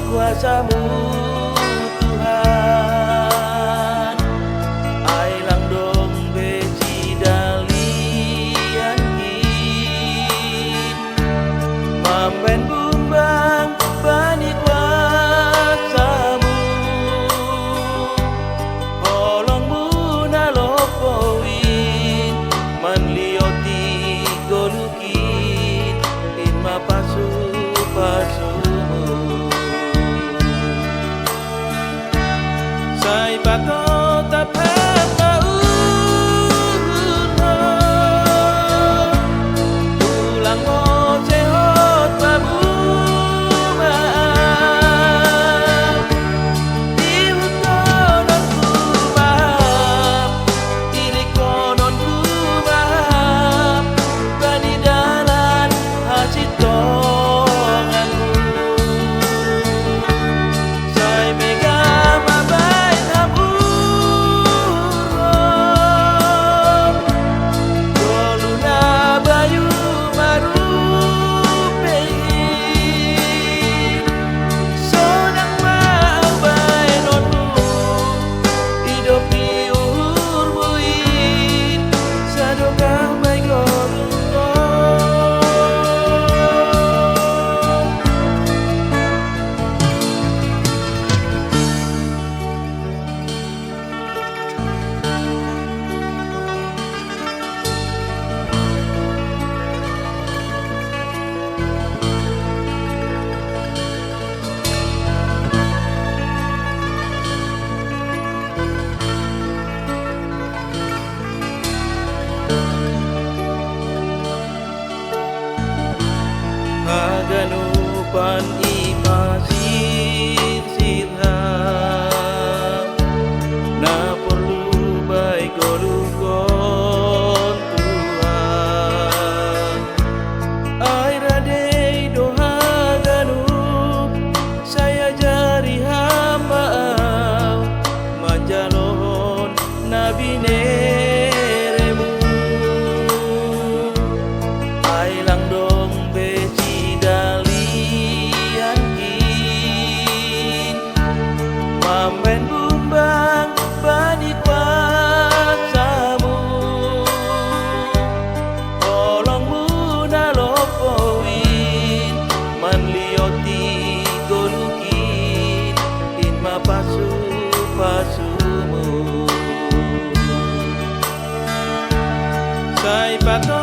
kuasa-Mu Tuhan. Ai lang dong beci dalian kin mamben bumbang bani kuasa-Mu. Holong-Mu nalopoin manlioti golukin lima pasu-pasumu. Sai pato tapet mauno ulang mo sehot babuma ihut konon ku mahap ilik konon ku mahap bani dalan hasit tonganmu. Sai mega mabay haburom golu na bayu marupein sodang maabay nonmu idopi uhur buin sadokang may golong. Haganupan imasin sirham na perlu baik golukon Tuhan. Ai radei doha ganup saya jari hamba majalon nabi neremu. Ai lang dong beci dalian kin mamben bumbang bani kuasa-Mu. Holong-Mu nalopoin manlioti golukin lima pasu-pasumu. Sai pato